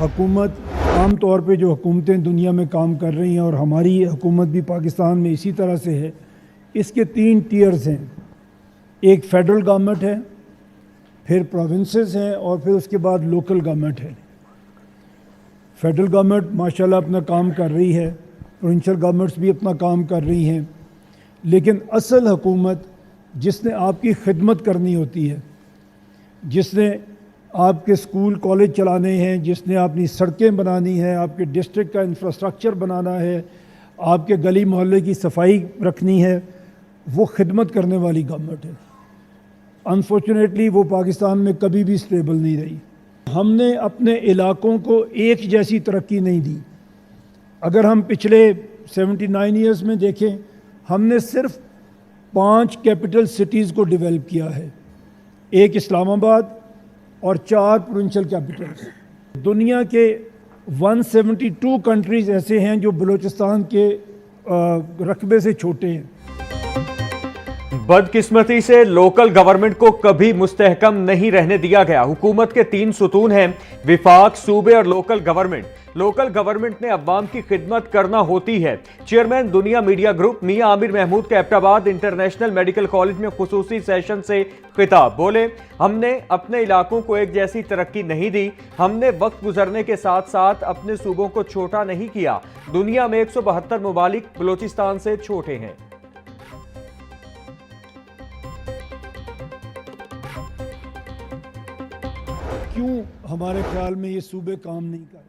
हुकूमत आम तौर पे जो हुकूमतें दुनिया में काम कर रही हैं और हमारी हुकूमत भी पाकिस्तान में इसी तरह से है, इसके 3 टीयर्स हैं। एक फेडरल गवर्नमेंट है, फिर प्रोविंसेस हैं और फिर उसके बाद लोकल गवर्नमेंट है। फेडरल गवर्नमेंट माशाल्लाह अपना काम कर रही है, प्रोविंशियल गवर्नमेंट्स भी अपना काम कर रही हैं, लेकिन असल हुकूमत जिसने आपकी खिदमत करनी होती है, जिसने आपके स्कूल कॉलेज चलाने हैं, जिसने अपनी सड़कें बनानी है, आपके डिस्ट्रिक्ट का इंफ्रास्ट्रक्चर बनाना है, आपके गली मोहल्ले की सफाई रखनी है, वो खिदमत करने वाली गवर्नमेंट है। अनफॉर्चुनेटली वो पाकिस्तान में कभी भी स्टेबल नहीं रही। हमने अपने इलाकों को एक जैसी तरक्की नहीं दी। अगर हम पिछले 79 ईयर्स में देखें, हमने सिर्फ 5 कैपिटल सिटीज़ को डेवलप किया है, एक इस्लामाबाद और 4 प्रोविंशियल कैपिटल्स। दुनिया के 172 कंट्रीज़ ऐसे हैं जो बलूचिस्तान के रकबे से छोटे हैं। बदकिस्मती से लोकल गवर्नमेंट को कभी मुस्तहकम नहीं रहने दिया गया। हुकूमत के 3 सुतून हैं, विफाक, सूबे और लोकल गवर्नमेंट। लोकल गवर्नमेंट ने अवाम की खिदमत करना होती है। चेयरमैन दुनिया मीडिया ग्रुप मियां आमिर महमूद का एबटाबाद इंटरनेशनल मेडिकल कॉलेज में खुसूसी सेशन से खिताब। बोले, हमने अपने इलाकों को एक जैसी तरक्की नहीं दी, हमने वक्त गुजरने के साथ साथ अपने सूबों को छोटा नहीं किया। दुनिया में 172 मुमालिक बलूचिस्तान से छोटे हैं। क्यों हमारे ख्याल में ये सूबे काम नहीं कर रहे?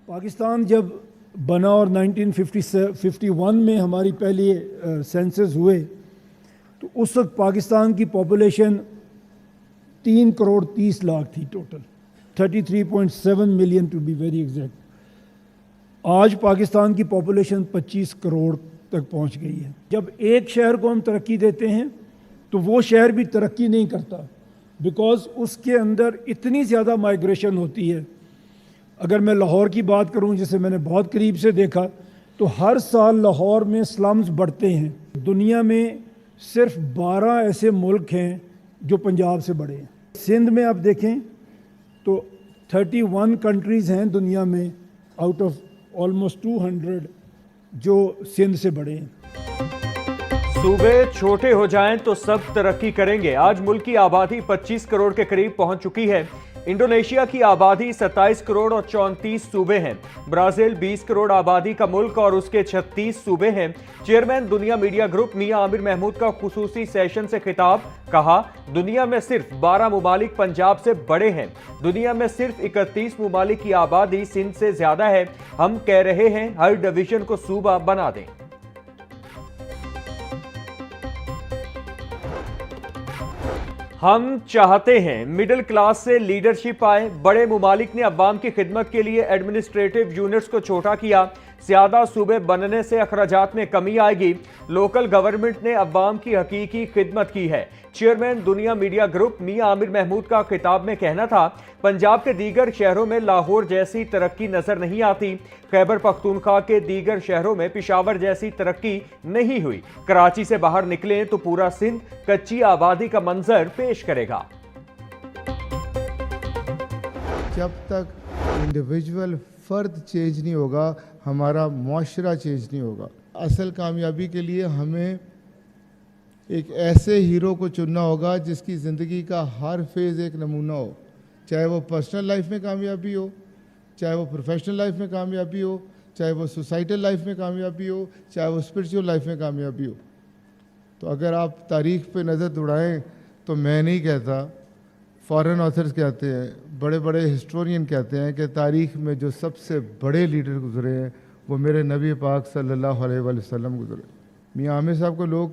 पाकिस्तान जब बना और 1951 में हमारी पहली सेंसस हुए, तो उस वक्त पाकिस्तान की पॉपुलेशन 3 करोड़ 30 लाख थी total, 33.7 million to be very exact. आज पाकिस्तान की पॉपुलेशन 25 करोड़ तक पहुंच गई है। जब एक शहर को हम तरक्की देते हैं तो वो शहर भी तरक्की नहीं करता, बिकॉज उसके अंदर इतनी ज़्यादा माइग्रेशन होती है। अगर मैं लाहौर की बात करूं, जिसे मैंने बहुत करीब से देखा, तो हर साल लाहौर में स्लम्स बढ़ते हैं। दुनिया में सिर्फ 12 ऐसे मुल्क हैं जो पंजाब से बड़े हैं। सिंध में आप देखें तो 31 कंट्रीज़ हैं दुनिया में आउट ऑफ ऑलमोस्ट 200 जो सिंध से बड़े हैं। सूबे छोटे हो जाएं तो सब तरक्की करेंगे। आज मुल्क की आबादी 25 करोड़ के करीब पहुंच चुकी है। इंडोनेशिया की आबादी 27 करोड़ और 34 सूबे हैं। ब्राजील 20 करोड़ आबादी का मुल्क और उसके 36 सूबे हैं। चेयरमैन दुनिया मीडिया ग्रुप मियां आमिर महमूद का खुसूसी सेशन से खिताब। कहा, दुनिया में सिर्फ 12 मुमालिक पंजाब से बड़े हैं। दुनिया में सिर्फ 31 मुमालिक की आबादी सिंध से ज्यादा है। हम कह रहे हैं हर डिवीजन को सूबा बना दें। हम चाहते हैं मिडिल क्लास से लीडरशिप आए। बड़े मुमालिक ने अवाम की खिदमत के लिए एडमिनिस्ट्रेटिव यूनिट्स को छोटा किया। ज्यादा सूबे बनने से अखराजात में कमी आएगी। लोकल गवर्नमेंट ने अवाम की हकीकी खिदमत की है। चेयरमैन दुनिया मीडिया ग्रुप मियां आमिर महमूद का खिताब में कहना था, पंजाब के दीगर शहरों में लाहौर जैसी तरक्की नजर नहीं आती। खैबर पख्तूनख्वा के दीगर शहरों में पेशावर जैसी तरक्की नहीं हुई। कराची से बाहर निकलें तो पूरा सिंध कच्ची आबादी का मंजर पेश करेगा। जब तक इंडिविजुअल फर्द चेंज नहीं होगा, हमारा मुआशरा चेंज नहीं होगा। असल कामयाबी के लिए हमें एक ऐसे हीरो को चुनना होगा जिसकी ज़िंदगी का हर फेज़ एक नमूना हो, चाहे वो पर्सनल लाइफ में कामयाबी हो, चाहे वो प्रोफेशनल लाइफ में कामयाबी हो, चाहे वो सोसाइटल लाइफ में कामयाबी हो, चाहे वो स्पिरिचुअल लाइफ में कामयाबी हो। तो अगर आप तारीख़ पे नज़र दौड़ाएं तो मैं नहीं कहता, फॉरेन ऑथर्स कहते हैं, बड़े बड़े हिस्टोरियन कहते हैं कि तारीख़ में जो सबसे बड़े लीडर गुजरे हैं वो मेरे नबी पाक सल्लल्लाहु अलैहि वसल्लम गुजरे। मियां आमिर साहब को लोग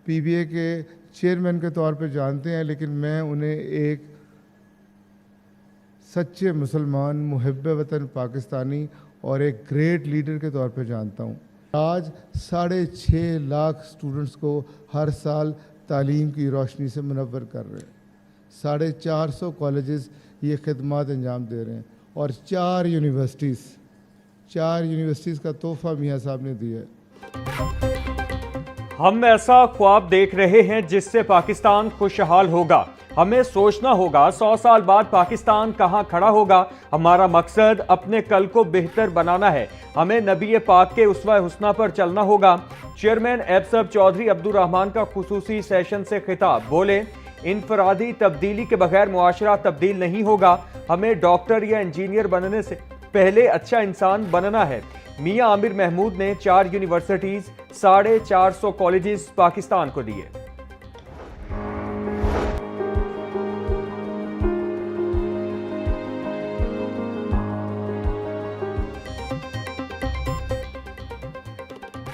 PBA के चेयरमैन के तौर पे जानते हैं, लेकिन मैं उन्हें एक सच्चे मुसलमान, मुहिब वतन पाकिस्तानी और एक ग्रेट लीडर के तौर पे जानता हूँ। आज 6.5 लाख स्टूडेंट्स को हर साल तालीम की रोशनी से मुनव्वर कर रहे हैं। 450 कॉलेजेस ये खिदमात अंजाम दे रहे हैं और 4 यूनिवर्सिटीज़ का तोहफा मियाँ साहब ने दिया है। हम ऐसा ख्वाब देख रहे हैं जिससे पाकिस्तान खुशहाल होगा। हमें सोचना होगा 100 साल बाद पाकिस्तान कहां खड़ा होगा। हमारा मकसद अपने कल को बेहतर बनाना है। हमें नबी पाक के उस्वा हुस्ना पर चलना होगा। चेयरमैन एबसब चौधरी अब्दुल रहमान का खुसूसी सेशन से खिताब, बोले इनफरादी तब्दीली के बगैर मुआशरा तब्दील नहीं होगा। हमें डॉक्टर या इंजीनियर बनने से पहले अच्छा इंसान बनना है। मियां आमिर महमूद ने 4 यूनिवर्सिटीज 450 कॉलेजेस पाकिस्तान को दिए।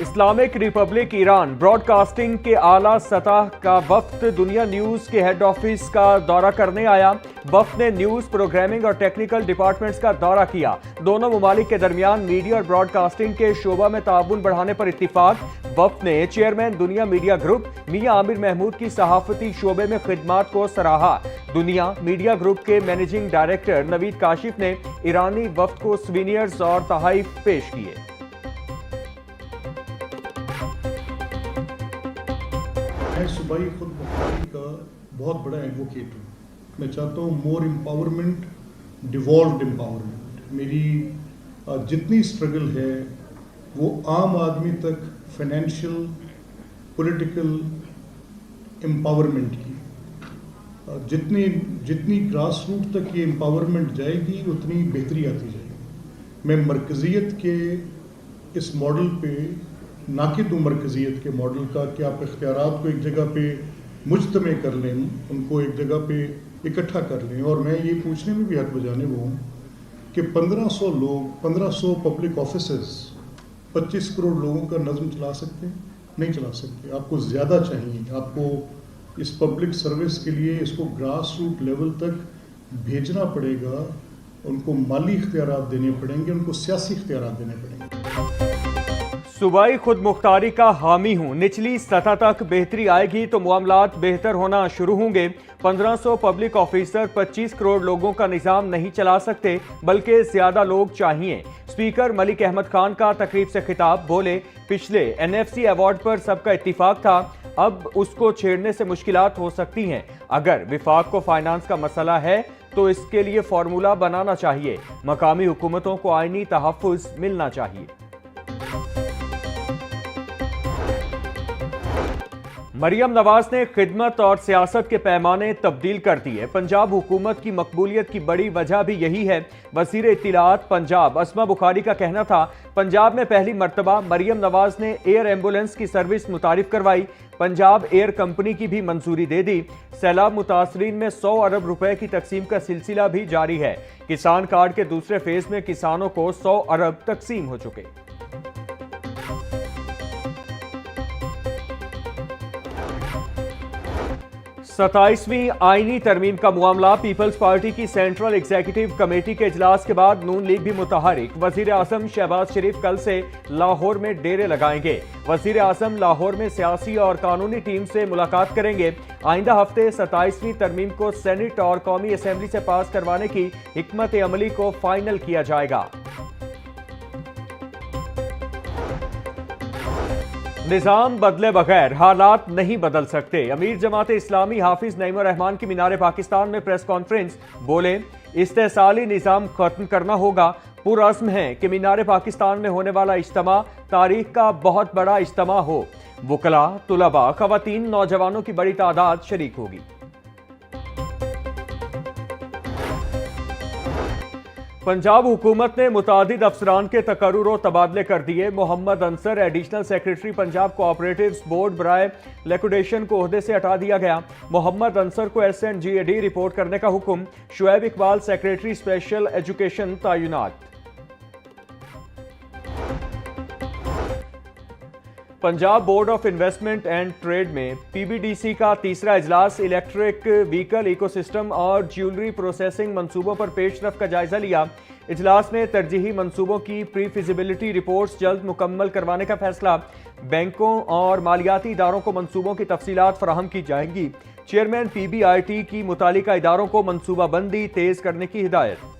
इस्लामिक रिपब्लिक ईरान ब्रॉडकास्टिंग के आला सतह का वफ्द दुनिया न्यूज के हेड ऑफिस का दौरा करने आया। वफ्द ने न्यूज प्रोग्रामिंग और टेक्निकल डिपार्टमेंट्स का दौरा किया। दोनों ममालिक के दरमियान मीडिया और ब्रॉडकास्टिंग के शोबा में ताउन बढ़ाने पर इत्तिफाक। वफ्द ने चेयरमैन दुनिया मीडिया ग्रुप मियां आमिर महमूद की सहाफती शोबे में खिदमात को सराहा। दुनिया मीडिया ग्रुप के मैनेजिंग डायरेक्टर नवीद काशिफ ने ईरानी वफ्द को सुवेनियर्स और तोहफे पेश किए। मैं सूबाई खुद मुख्तारी का बहुत बड़ा एडवोकेट हूँ। मैं चाहता हूँ मोर एम्पावरमेंट, डिवॉल्व्ड एम्पावरमेंट। मेरी जितनी स्ट्रगल है वो आम आदमी तक फाइनेंशियल, पॉलिटिकल एम्पावरमेंट की। जितनी ग्रास रूट तक ये एम्पावरमेंट जाएगी उतनी बेहतरी आती जाएगी। मैं मरकज़ियत के इस मॉडल पे नाकिद हूँ, मरकज़ियत के मॉडल का, कि आप इख्तियारात को एक जगह पे मुज्तमे कर लें, उनको एक जगह पे इकट्ठा कर लें। और मैं ये पूछने में भी हक बजाने वो हूँ कि 1500 लोग, 1500 पब्लिक ऑफिसेस 25 करोड़ लोगों का नज़म चला सकते हैं? नहीं चला सकते। आपको ज़्यादा चाहिए। आपको इस पब्लिक सर्विस के लिए इसको ग्रास रूट लेवल तक भेजना पड़ेगा। उनको माली इख्तियारात देने पड़ेंगे, उनको सियासी इख्तियारात देने पड़ेंगे। सूबाई खुद मुख्तारी का हामी हूं। निचली सतह तक बेहतरी आएगी तो मामलात बेहतर होना शुरू होंगे। 1500 पब्लिक ऑफिसर 25 करोड़ लोगों का निज़ाम नहीं चला सकते, बल्कि ज्यादा लोग चाहिए। स्पीकर मलिक अहमद खान का तकरीब से खिताब, बोले पिछले NFC अवार्ड पर सबका इत्तिफाक था, अब उसको छेड़ने से मुश्किलात हो सकती हैं। अगर विफाक को फाइनेंस का मसला है तो इसके लिए फार्मूला बनाना चाहिए। मकामी हुकूमतों को आईनी तहफ़्फ़ुज़ मिलना चाहिए। मरियम नवाज ने खिदमत और सियासत के पैमाने तब्दील कर दिए। पंजाब हुकूमत की मकबूलियत की बड़ी वजह भी यही है। वज़ीर इत्तिलात पंजाब अस्मा बुखारी का कहना था, पंजाब में पहली मर्तबा मरियम नवाज ने एयर एम्बुलेंस की सर्विस मुतारिफ करवाई। पंजाब एयर कंपनी की भी मंजूरी दे दी। सैलाब मुतासरीन में 100 अरब रुपए की तकसीम का सिलसिला भी जारी है। किसान कार्ड के दूसरे फेज में किसानों को 100 अरब तकसीम हो चुके। 27वीं आईनी तरमीम का मामला पीपल्स पार्टी की सेंट्रल एग्जीक्यूटिव कमेटी के इजलास के बाद नून लीग भी मुतहरिक। वजीर आजम शहबाज शरीफ कल से लाहौर में डेरे लगाएंगे। वजीर आजम लाहौर में सियासी और कानूनी टीम से मुलाकात करेंगे। आइंदा हफ्ते 27वीं तरमीम को सेनेट और कौमी असेंबली से पास करवाने की हिकमत अमली को फाइनल किया जाएगा। निजाम बदले बगैर हालात नहीं बदल सकते। अमीर जमात इस्लामी हाफिज नईमुर रहमान की मीनार पाकिस्तान में प्रेस कॉन्फ्रेंस, बोले इस्तेसाली निजाम खत्म करना होगा। पुरअज़्म है कि मीनार पाकिस्तान में होने वाला इज्तिमा तारीख का बहुत बड़ा इज्तिमा हो। वुकला, तुलबा, खवातीन, नौजवानों की बड़ी तादाद शरीक होगी। पंजाब हुकूमत ने मुतादिद अफसरान के तकर्रुर और तबादले कर दिए। Mohammad Ansar additional secretary Punjab cooperatives board बराए लिक्विडेशन को ओहदे से हटा दिया गया। मोहम्मद अंसर को SNGAD रिपोर्ट करने का हुक्म। Shoaib Iqbal secretary special education तैनात। Punjab board of investment and trade में PBDC का तीसरा इजलास इलेक्ट्रिक व्हीकल इकोसिस्टम और ज्वेलरी प्रोसेसिंग मंसूबों पर पेशरफ का जायजा लिया। इजलास में तरजीही मंसूबों की प्री फिजिबिलिटी रिपोर्ट्स जल्द मुकम्मल करवाने का फैसला। बैंकों और मालियाती इदारों को मंसूबों की तफसीलात फराहम की जाएंगी। चेयरमैन PBIT की मुतालिका इदारों को मंसूबाबंदी तेज करने की हिदायत।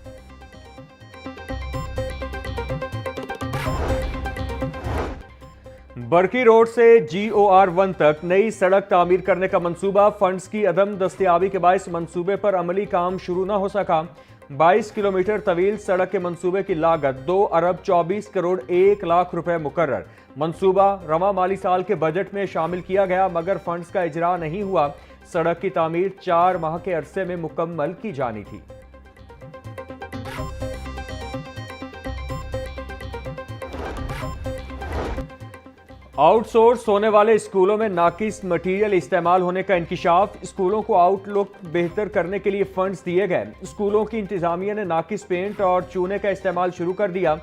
बरकी रोड से GOR 1 तक नई सड़क तामीर करने का मंसूबा, फंड्स की अदम दस्तयाबी के बायस मंसूबे पर अमली काम शुरू न हो सका। 22 किलोमीटर तवील सड़क के मंसूबे की लागत 2 अरब 24 करोड़ 1 लाख रुपए मुकर्रर। मंसूबा रवा माली साल के बजट में शामिल किया गया, मगर फंड्स का इजरा नहीं हुआ। सड़क की तामीर 4 माह के अरसे में मुकम्मल की जानी थी। आउटसोर्स होने वाले स्कूलों में नाकिस मटीरियल इस्तेमाल होने का इंकिशाफ, स्कूलों को आउटलुक बेहतर करने के लिए फंड्स दिए गए। स्कूलों की इंतजामिया ने नाकिस पेंट और चूने का इस्तेमाल शुरू कर दिया।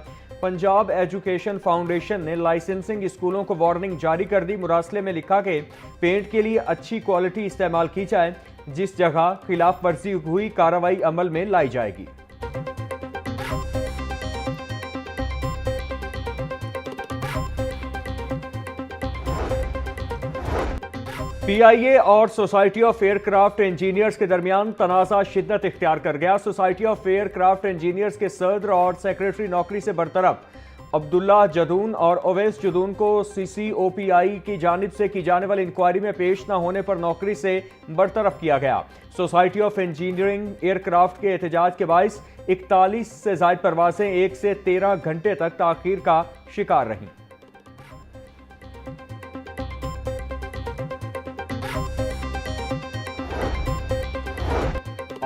पंजाब एजुकेशन फाउंडेशन ने लाइसेंसिंग स्कूलों को वार्निंग जारी कर दी। मुरासले में लिखा कि पेंट के लिए अच्छी क्वालिटी इस्तेमाल की जाए, जिस जगह खिलाफ वर्जी हुई कार्रवाई अमल में लाई जाएगी। PIA और सोसाइटी ऑफ एयरक्राफ्ट इंजीनियर्स के दरमियान तनाज़ा शिद्दत इख्तियार कर गया। सोसाइटी ऑफ एयरक्राफ्ट इंजीनियर्स के सदर और सेक्रेटरी नौकरी से बरतरफ अब्दुल्ला जदून और ओवैस जदून को CCOPI की जानिब से की जाने वाली इंक्वायरी में पेश न होने पर नौकरी से बरतरफ किया गया। सोसाइटी ऑफ इंजीनियरिंग एयरक्राफ्ट के एहतजाज के बायस 41 से ज़ायद परवाजें 1 से 13 घंटे तक ताख़ीर का शिकार रहीं।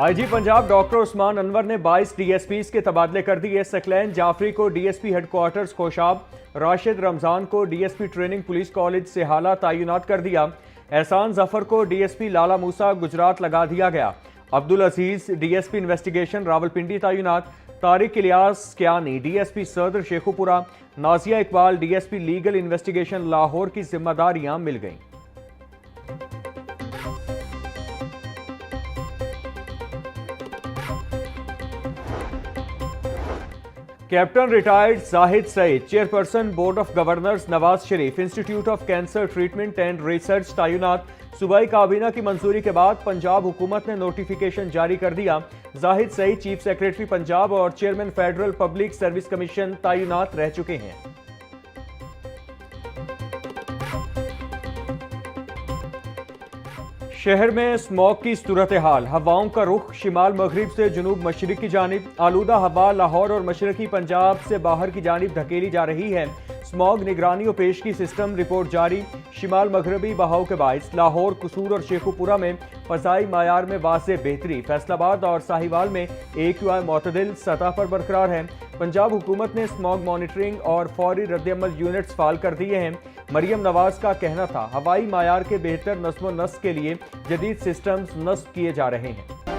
IG पंजाब डॉक्टर उस्मान अनवर ने 22 DSPs के तबादले कर दिए। सकलैन जाफरी को DSP हेडक्वार्टर्स खोशाब, राशिद रमजान को DSP ट्रेनिंग पुलिस कॉलेज से हाला तैनात कर दिया। एहसान जफर को DSP लाला मूसा गुजरात लगा दिया गया। अब्दुल अजीज DSP इन्वेस्टिगेशन रावलपिंडी तैनात। Tariq Ilyas Kiyani DSP Sadar Sheikhupura, Nazia Iqbal DSP legal investigation Lahore की जिम्मेदारियां मिल गईं। Captain retired Zahid Saeed, chairperson board of governors Nawaz Sharif, institute of cancer treatment and research तैनात। सूबाई काबीना की मंजूरी के बाद पंजाब हुकूमत ने नोटिफिकेशन जारी कर दिया। जाहिद सईद चीफ सेक्रेटरी पंजाब और chairman federal public service commission तैनात रह चुके हैं। शहर में स्मॉग की सूरत हाल, हवाओं का रुख शिमाल मगरिब से जुनूब मशरिक की जानिब। आलूदा हवा लाहौर और मशरकी पंजाब से बाहर की जानिब धकेली जा रही है। स्मॉग निगरानी और पेशगी सिस्टम रिपोर्ट जारी। शिमाल मगरबी बहाव के बायस लाहौर, कसूर और शेखुपुरा में फ़ज़ाई मायार में वाज़े बेहतरी। फैसलाबाद और साहिवाल में AQI मोतदिल सतह पर बरकरार है। पंजाब हुकूमत ने स्मॉग मॉनिटरिंग और फौरी रद्दअमल यूनिट्स फाल कर दिए हैं। मरियम नवाज का कहना था, हवाई मायार के बेहतर नस्म व नस्क के लिए जदीद सिस्टम्स नस्ब किए जा रहे हैं।